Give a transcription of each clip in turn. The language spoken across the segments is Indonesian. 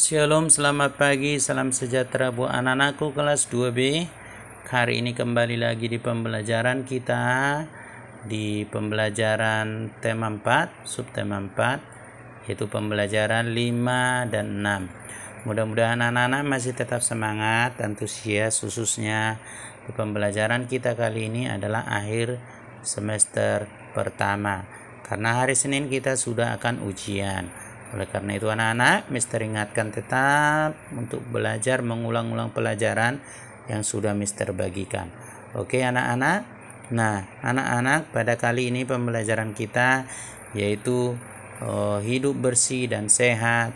Shalom, selamat pagi, salam sejahtera buat anak-anakku kelas 2B. Hari ini kembali lagi di pembelajaran kita, di pembelajaran tema 4, subtema 4, yaitu pembelajaran 5 dan 6. Mudah-mudahan anak-anak masih tetap semangat, antusias, khususnya di pembelajaran kita kali ini adalah akhir semester pertama. Karena hari Senin kita sudah akan ujian. Oleh karena itu anak-anak, Mister ingatkan tetap untuk belajar mengulang-ulang pelajaran yang sudah Mister bagikan. Oke anak-anak? Nah, anak-anak pada kali ini pembelajaran kita yaitu hidup bersih dan sehat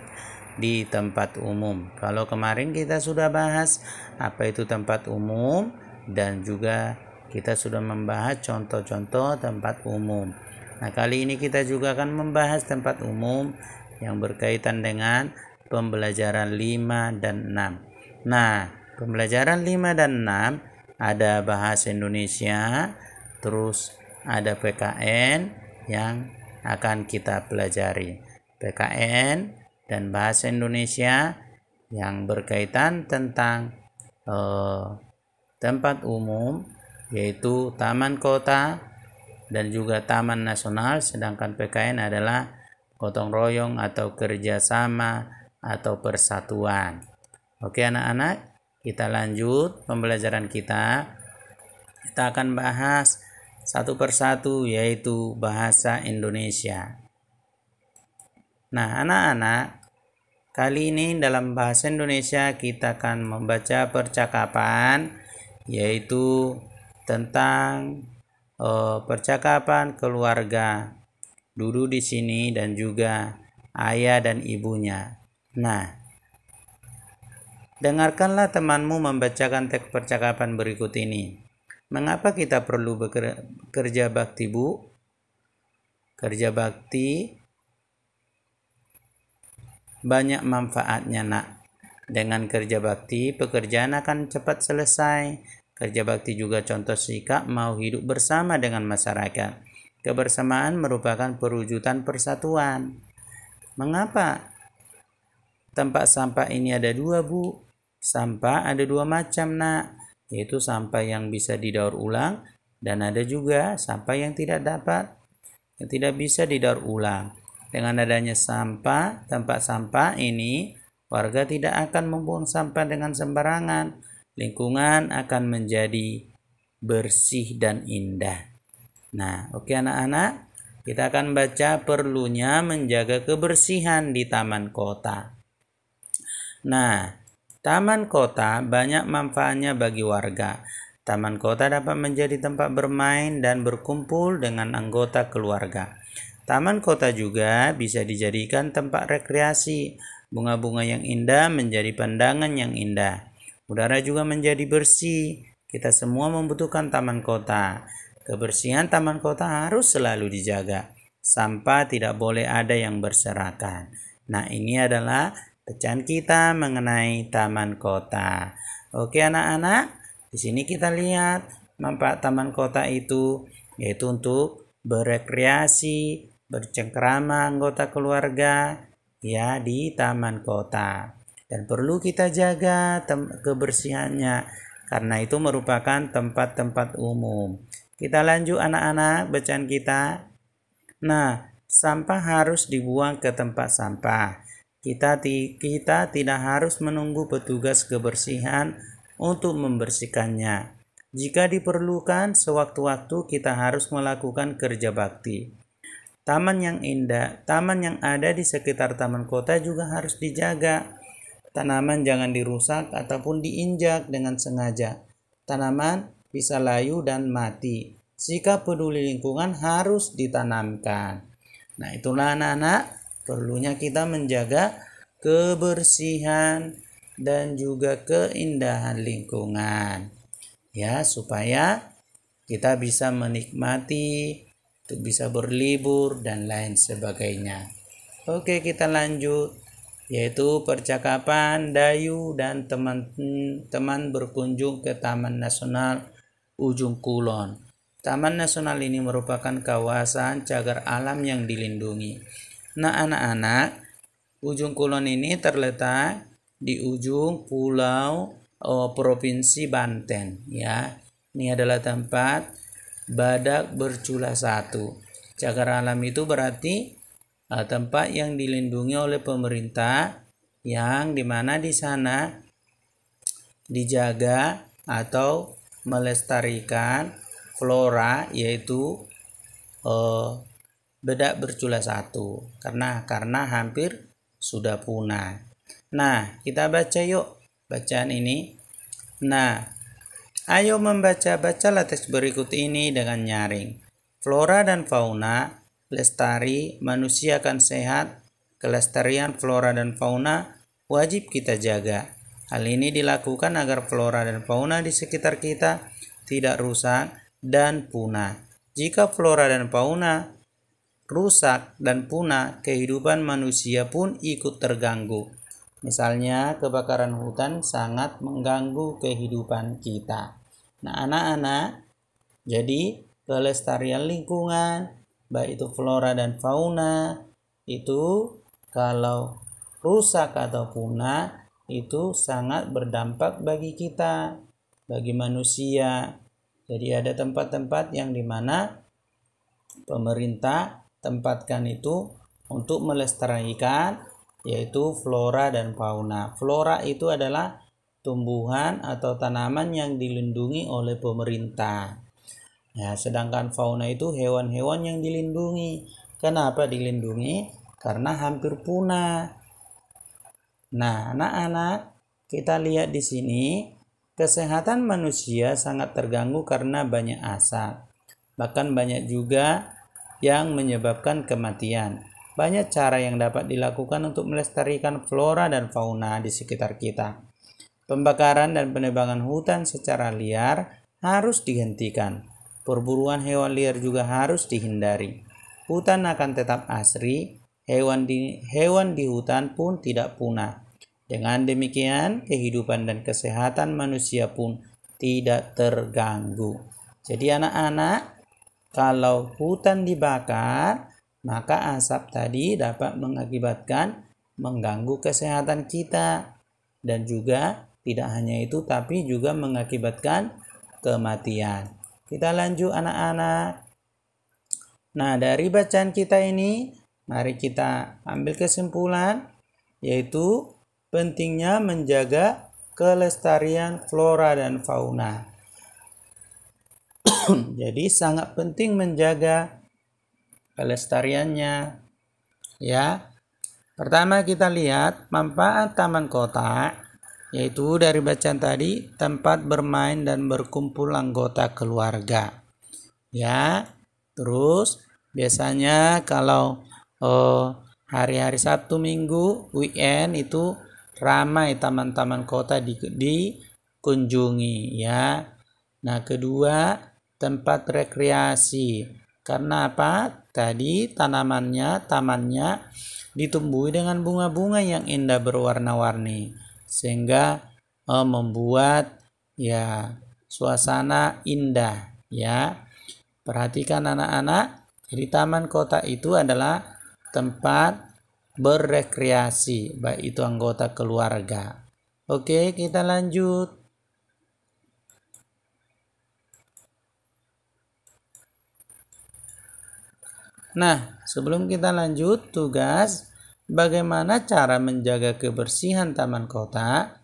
di tempat umum. Kalau kemarin kita sudah bahas apa itu tempat umum dan juga kita sudah membahas contoh-contoh tempat umum. Nah, kali ini kita juga akan membahas tempat umum yang berkaitan dengan pembelajaran 5 dan 6. Nah, pembelajaran 5 dan 6 ada bahasa Indonesia, terus ada PKN yang akan kita pelajari. PKN dan bahasa Indonesia yang berkaitan tentang tempat umum, yaitu taman kota dan juga taman nasional, sedangkan PKN adalah gotong royong atau kerjasama atau persatuan. Oke anak-anak, kita lanjut pembelajaran kita. Kita akan bahas satu persatu yaitu bahasa Indonesia. Nah anak-anak, kali ini dalam bahasa Indonesia kita akan membaca percakapan yaitu tentang percakapan keluarga. Dulu di sini dan juga ayah dan ibunya. Nah, dengarkanlah temanmu membacakan teks percakapan berikut ini. Mengapa kita perlu bekerja bakti, Bu? Kerja bakti banyak manfaatnya, Nak. Dengan kerja bakti, pekerjaan akan cepat selesai. Kerja bakti juga contoh sikap mau hidup bersama dengan masyarakat. Kebersamaan merupakan perwujudan persatuan. Mengapa tempat sampah ini ada dua, Bu? Sampah ada dua macam, Nak, yaitu sampah yang bisa didaur ulang dan ada juga sampah yang tidak bisa didaur ulang. Dengan adanya tempat sampah ini, warga tidak akan membuang sampah dengan sembarangan. Lingkungan akan menjadi bersih dan indah. Nah, oke anak-anak, kita akan baca perlunya menjaga kebersihan di taman kota. Nah, taman kota banyak manfaatnya bagi warga. Taman kota dapat menjadi tempat bermain dan berkumpul dengan anggota keluarga. Taman kota juga bisa dijadikan tempat rekreasi. Bunga-bunga yang indah menjadi pandangan yang indah. Udara juga menjadi bersih. Kita semua membutuhkan taman kota. Kebersihan taman kota harus selalu dijaga. Sampah tidak boleh ada yang berserakan. Nah, ini adalah pecahan kita mengenai taman kota. Oke anak-anak, di sini kita lihat manfaat taman kota itu yaitu untuk berekreasi, bercengkrama anggota keluarga ya di taman kota. Dan perlu kita jaga kebersihannya karena itu merupakan tempat-tempat umum. Kita lanjut anak-anak bacaan kita. Nah, sampah harus dibuang ke tempat sampah. Kita tidak harus menunggu petugas kebersihan untuk membersihkannya. Jika diperlukan, sewaktu-waktu kita harus melakukan kerja bakti. Taman yang ada di sekitar taman kota juga harus dijaga. Tanaman jangan dirusak ataupun diinjak dengan sengaja. Tanaman bisa layu dan mati. Sikap peduli lingkungan harus ditanamkan. Nah, itulah anak-anak, perlunya kita menjaga kebersihan dan juga keindahan lingkungan. Ya, supaya kita bisa menikmati, bisa berlibur dan lain sebagainya. Oke, kita lanjut. Yaitu percakapan Dayu dan teman-teman berkunjung ke Taman Nasional Ujung Kulon. Taman Nasional ini merupakan kawasan cagar alam yang dilindungi. Nah anak-anak, Ujung Kulon ini terletak di ujung pulau Provinsi Banten ya. Ini adalah tempat badak bercula satu. Cagar alam itu berarti tempat yang dilindungi oleh pemerintah, yang dimana di sana dijaga atau melestarikan flora, yaitu bedak bercula satu karena hampir sudah punah. Nah, kita baca yuk bacaan ini. Nah, ayo bacalah teks berikut ini dengan nyaring. Flora dan fauna lestari, manusia akan sehat. Kelestarian flora dan fauna wajib kita jaga. Hal ini dilakukan agar flora dan fauna di sekitar kita tidak rusak dan punah. Jika flora dan fauna rusak dan punah, kehidupan manusia pun ikut terganggu. Misalnya, kebakaran hutan sangat mengganggu kehidupan kita. Nah, anak-anak, jadi kelestarian lingkungan, baik itu flora dan fauna, itu kalau rusak atau punah, itu sangat berdampak bagi kita, bagi manusia. Jadi ada tempat-tempat yang dimana pemerintah tempatkan itu untuk melestarikan, yaitu flora dan fauna. Flora itu adalah tumbuhan atau tanaman yang dilindungi oleh pemerintah. Ya, sedangkan fauna itu hewan-hewan yang dilindungi. Kenapa dilindungi? Karena hampir punah. Nah, anak-anak, kita lihat di sini, kesehatan manusia sangat terganggu karena banyak asap. Bahkan banyak juga yang menyebabkan kematian. Banyak cara yang dapat dilakukan untuk melestarikan flora dan fauna di sekitar kita. Pembakaran dan penebangan hutan secara liar harus dihentikan. Perburuan hewan liar juga harus dihindari. Hutan akan tetap asri, hewan di hutan pun tidak punah. Dengan demikian, kehidupan dan kesehatan manusia pun tidak terganggu. Jadi anak-anak, kalau hutan dibakar, maka asap tadi dapat mengakibatkan mengganggu kesehatan kita. Dan juga tidak hanya itu, tapi juga mengakibatkan kematian. Kita lanjut anak-anak. Nah, dari bacaan kita ini, mari kita ambil kesimpulan, yaitu pentingnya menjaga kelestarian flora dan fauna. Jadi sangat penting menjaga kelestariannya. Ya. Pertama kita lihat manfaat taman kota, yaitu dari bacaan tadi, tempat bermain dan berkumpul anggota keluarga. Ya. Terus biasanya kalau hari-hari Sabtu Minggu weekend itu ramai taman-taman kota dikunjungi ya. Nah, kedua, tempat rekreasi. Karena apa? Tadi tamannya ditumbuhi dengan bunga-bunga yang indah berwarna-warni, sehingga membuat ya suasana indah ya. Perhatikan anak-anak, jadi taman kota itu adalah tempat berrekreasi, baik itu anggota keluarga. Oke, kita lanjut. Nah, sebelum kita lanjut tugas, bagaimana cara menjaga kebersihan taman kota?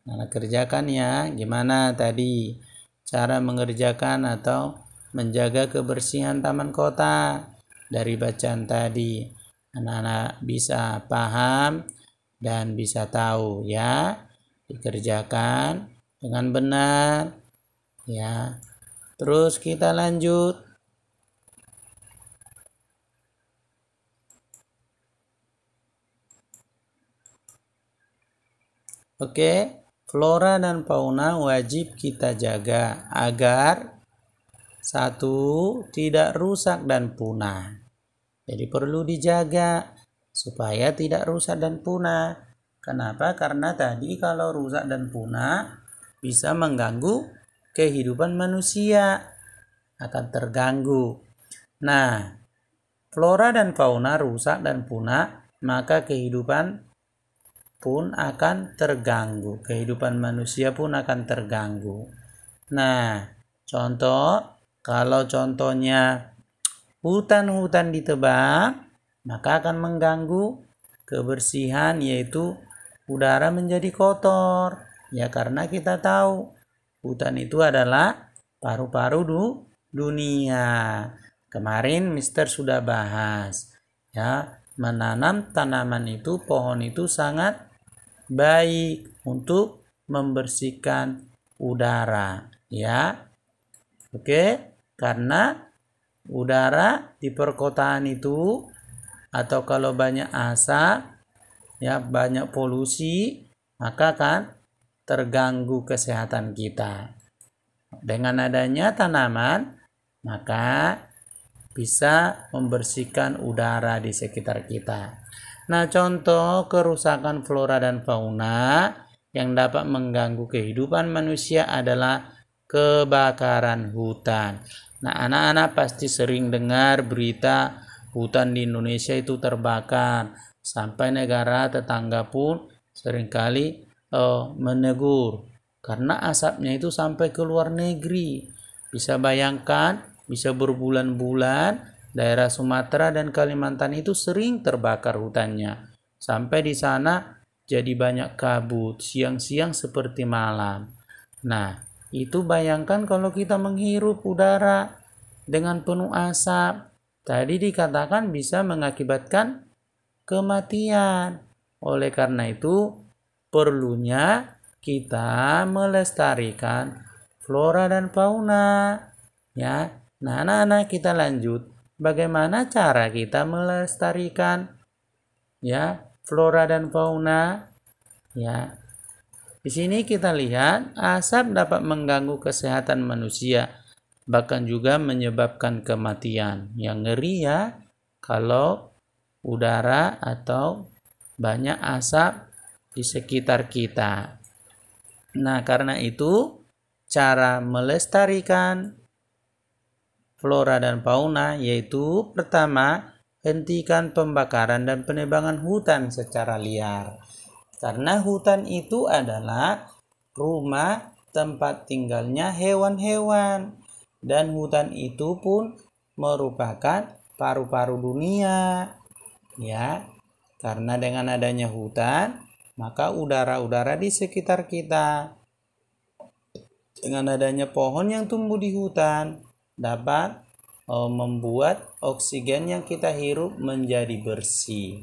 Nah, kerjakan ya. Gimana tadi cara mengerjakan atau menjaga kebersihan taman kota? Dari bacaan tadi, anak-anak bisa paham dan bisa tahu ya. Dikerjakan dengan benar ya. Terus kita lanjut. Oke, flora dan fauna wajib kita jaga agar satu, tidak rusak dan punah. Jadi perlu dijaga supaya tidak rusak dan punah. Kenapa? Karena tadi kalau rusak dan punah bisa mengganggu kehidupan manusia, akan terganggu. Nah, flora dan fauna rusak dan punah maka kehidupan pun akan terganggu. Kehidupan manusia pun akan terganggu. Nah, contoh, kalau contohnya hutan-hutan ditebang, maka akan mengganggu kebersihan, yaitu udara menjadi kotor. Ya, karena kita tahu hutan itu adalah paru-paru dunia. Kemarin Mister sudah bahas, ya, menanam tanaman itu, pohon itu sangat baik untuk membersihkan udara, ya. Oke, karena udara di perkotaan itu, atau kalau banyak asap, ya, banyak polusi, maka kan terganggu kesehatan kita. Dengan adanya tanaman, maka bisa membersihkan udara di sekitar kita. Nah, contoh kerusakan flora dan fauna yang dapat mengganggu kehidupan manusia adalah kebakaran hutan. Nah, anak-anak pasti sering dengar berita hutan di Indonesia itu terbakar. Sampai negara tetangga pun seringkali menegur karena asapnya itu sampai ke luar negeri. Bisa bayangkan, bisa berbulan-bulan daerah Sumatera dan Kalimantan itu sering terbakar hutannya. Sampai di sana jadi banyak kabut, siang-siang seperti malam. Nah, itu bayangkan kalau kita menghirup udara dengan penuh asap. Tadi dikatakan bisa mengakibatkan kematian. Oleh karena itu, perlunya kita melestarikan flora dan fauna. Ya, nah anak-anak, kita lanjut. Bagaimana cara kita melestarikan, ya, flora dan fauna? Ya, di sini kita lihat asap dapat mengganggu kesehatan manusia, bahkan juga menyebabkan kematian. Yang ngeri ya kalau udara atau banyak asap di sekitar kita. Nah, karena itu cara melestarikan flora dan fauna yaitu pertama, hentikan pembakaran dan penebangan hutan secara liar. Karena hutan itu adalah rumah tempat tinggalnya hewan-hewan, dan hutan itu pun merupakan paru-paru dunia. Ya, karena dengan adanya hutan, maka udara-udara di sekitar kita, dengan adanya pohon yang tumbuh di hutan, dapat membuat oksigen yang kita hirup menjadi bersih.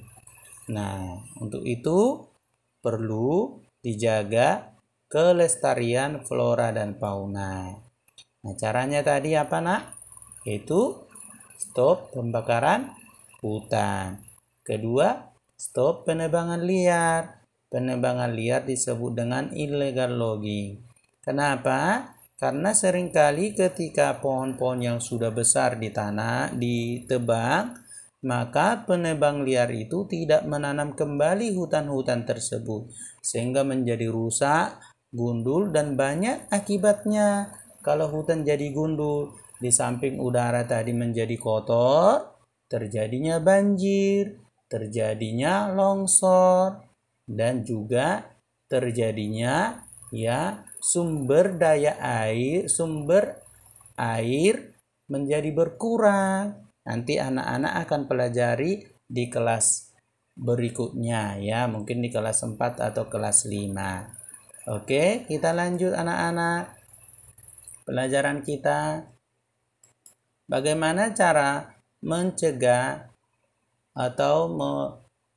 Nah, untuk itu perlu dijaga kelestarian flora dan fauna. Nah, caranya tadi apa, Nak? Yaitu stop pembakaran hutan. Kedua, stop penebangan liar. Penebangan liar disebut dengan illegal logging. Kenapa? Karena seringkali ketika pohon-pohon yang sudah besar di tanah ditebang, maka penebang liar itu tidak menanam kembali hutan-hutan tersebut, sehingga menjadi rusak, gundul, dan banyak akibatnya. Kalau hutan jadi gundul, di samping udara tadi menjadi kotor, terjadinya banjir, terjadinya longsor, dan juga terjadinya, ya, sumber air menjadi berkurang. Nanti anak-anak akan pelajari di kelas berikutnya, ya, mungkin di kelas 4 atau kelas 5. Oke, kita lanjut anak-anak. Pelajaran kita, bagaimana cara mencegah atau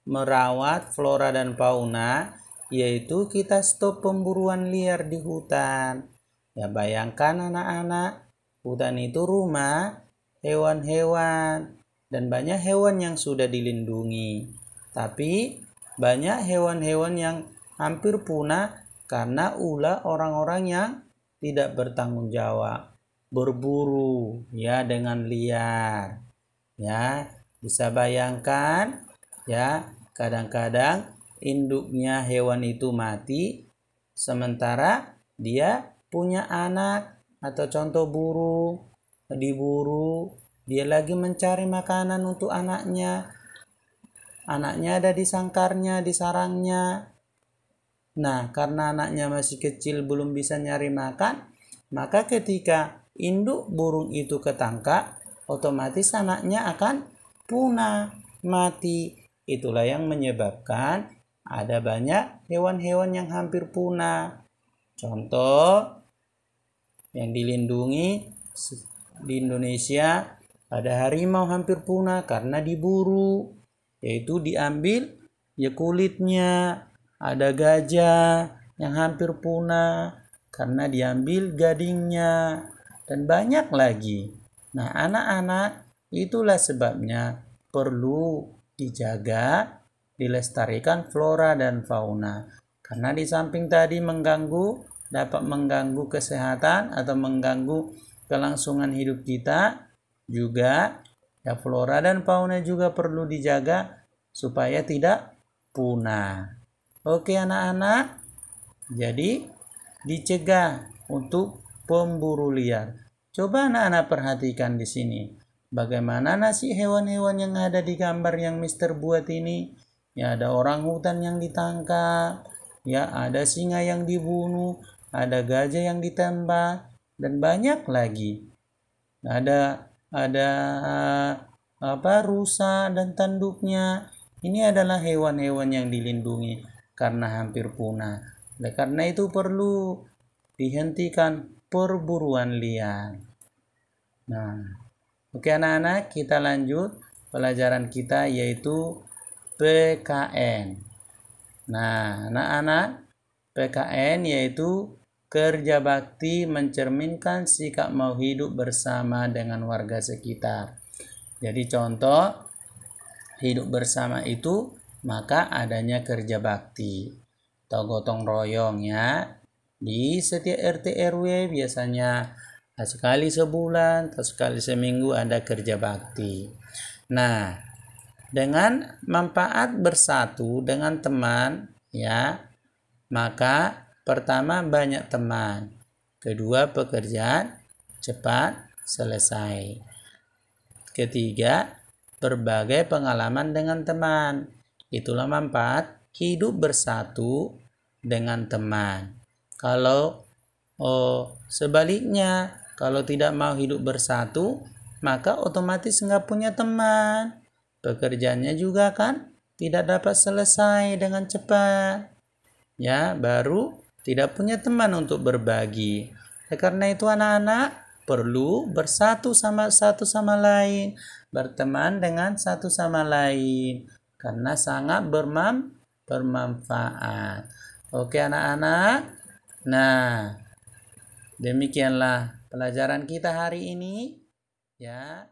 merawat flora dan fauna, yaitu kita stop pemburuan liar di hutan. Ya, bayangkan anak-anak, hutan itu rumah hewan-hewan, dan banyak hewan yang sudah dilindungi. Tapi banyak hewan-hewan yang hampir punah karena ulah orang-orang yang tidak bertanggung jawab, berburu, ya, dengan liar. Ya, bisa bayangkan, ya, kadang-kadang induknya hewan itu mati, sementara dia punya anak, atau contoh burung diburu, dia lagi mencari makanan untuk anaknya. anaknya ada di sangkarnya, di sarangnya. Nah, karena anaknya masih kecil belum bisa nyari makan, maka ketika induk burung itu ketangkap, otomatis anaknya akan punah, mati. Itulah yang menyebabkan ada banyak hewan-hewan yang hampir punah. Contoh yang dilindungi di Indonesia, ada harimau hampir punah karena diburu, yaitu diambil ya kulitnya. Ada gajah yang hampir punah karena diambil gadingnya, dan banyak lagi. Nah, anak-anak, itulah sebabnya perlu dijaga, dilestarikan flora dan fauna. Karena di samping tadi dapat mengganggu kesehatan atau mengganggu kelangsungan hidup kita, juga ya flora dan fauna juga perlu dijaga supaya tidak punah. Oke anak-anak, jadi dicegah untuk pemburu liar. Coba anak-anak perhatikan di sini. Bagaimana nasib hewan-hewan yang ada di gambar yang Mister buat ini? Ya, ada orang hutan yang ditangkap, ya ada singa yang dibunuh, ada gajah yang ditembak, dan banyak lagi. Ada rusa dan tanduknya. Ini adalah hewan-hewan yang dilindungi karena hampir punah. Oleh karena itu perlu dihentikan perburuan liar. Nah, oke anak-anak, kita lanjut pelajaran kita yaitu PKN. Nah, anak-anak, PKN yaitu kerja bakti mencerminkan sikap mau hidup bersama dengan warga sekitar. Jadi contoh hidup bersama itu maka adanya kerja bakti atau gotong royong ya. Di setiap RT RW biasanya sekali sebulan atau sekali seminggu ada kerja bakti. Nah, dengan manfaat bersatu dengan teman ya, maka pertama banyak teman, kedua pekerjaan cepat selesai, ketiga berbagai pengalaman dengan teman. Itulah manfaat hidup bersatu dengan teman. Kalau sebaliknya, kalau tidak mau hidup bersatu, maka otomatis nggak punya teman. Pekerjaannya juga kan tidak dapat selesai dengan cepat. Ya, baru tidak punya teman untuk berbagi. Karena itu anak-anak perlu bersatu satu sama lain, berteman dengan satu sama lain, karena sangat bermanfaat. Oke anak-anak. Nah, demikianlah pelajaran kita hari ini ya.